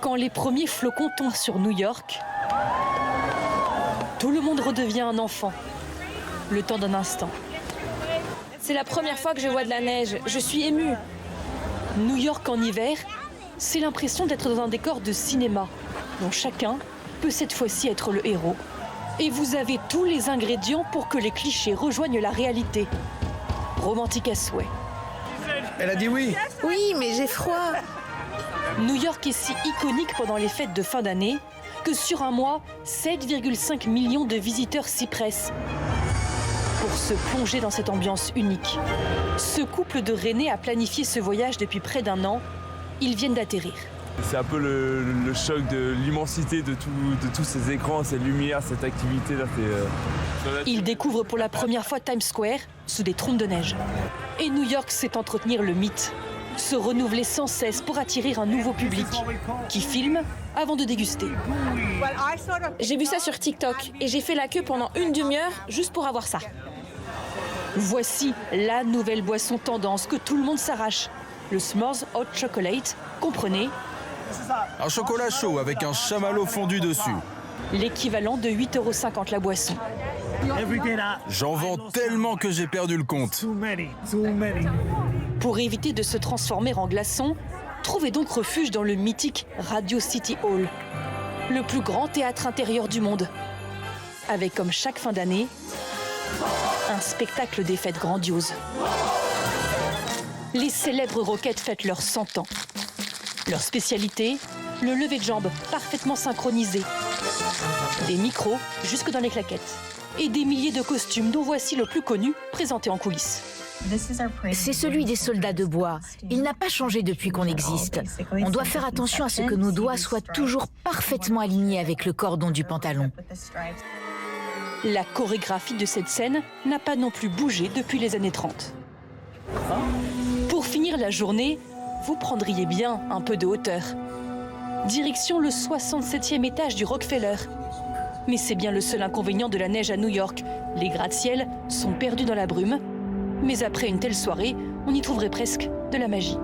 Quand les premiers flocons tombent sur New York, tout le monde redevient un enfant, le temps d'un instant. C'est la première fois que je vois de la neige. Je suis émue. New York en hiver, c'est l'impression d'être dans un décor de cinéma, dont chacun peut cette fois-ci être le héros. Et vous avez tous les ingrédients pour que les clichés rejoignent la réalité. Romantique à souhait. Elle a dit oui. Oui, mais j'ai froid. New York est si iconique pendant les fêtes de fin d'année que sur un mois, 7,5 millions de visiteurs s'y pressent pour se plonger dans cette ambiance unique. Ce couple de Rennais a planifié ce voyage depuis près d'un an. Ils viennent d'atterrir. C'est un peu le choc de l'immensité de tous ces écrans, ces lumières, cette activité-là. Ils découvrent pour la première fois Times Square sous des trompes de neige. Et New York sait entretenir le mythe, se renouveler sans cesse pour attirer un nouveau public qui filme avant de déguster. J'ai vu ça sur TikTok et j'ai fait la queue pendant une demi-heure juste pour avoir ça. Voici la nouvelle boisson tendance que tout le monde s'arrache. Le S'mores Hot Chocolate, comprenez, Un chocolat chaud avec un chamallow fondu dessus. l'équivalent de 8,50 € la boisson. J'en vends tellement que j'ai perdu le compte. Pour éviter de se transformer en glaçon, trouvez donc refuge dans le mythique Radio City Hall, le plus grand théâtre intérieur du monde, avec comme chaque fin d'année, un spectacle des fêtes grandiose. Les célèbres Rockettes fêtent leurs 100 ans. Leur spécialité, le lever de jambes parfaitement synchronisé. Des micros jusque dans les claquettes. Et des milliers de costumes dont voici le plus connu, présenté en coulisses. C'est celui des soldats de bois. Il n'a pas changé depuis qu'on existe. On doit faire attention à ce que nos doigts soient toujours parfaitement alignés avec le cordon du pantalon. La chorégraphie de cette scène n'a pas non plus bougé depuis les années 30. Pour finir la journée, vous prendriez bien un peu de hauteur. Direction le 67e étage du Rockefeller. Mais c'est bien le seul inconvénient de la neige à New York. Les gratte-ciels sont perdus dans la brume. Mais après une telle soirée, on y trouverait presque de la magie.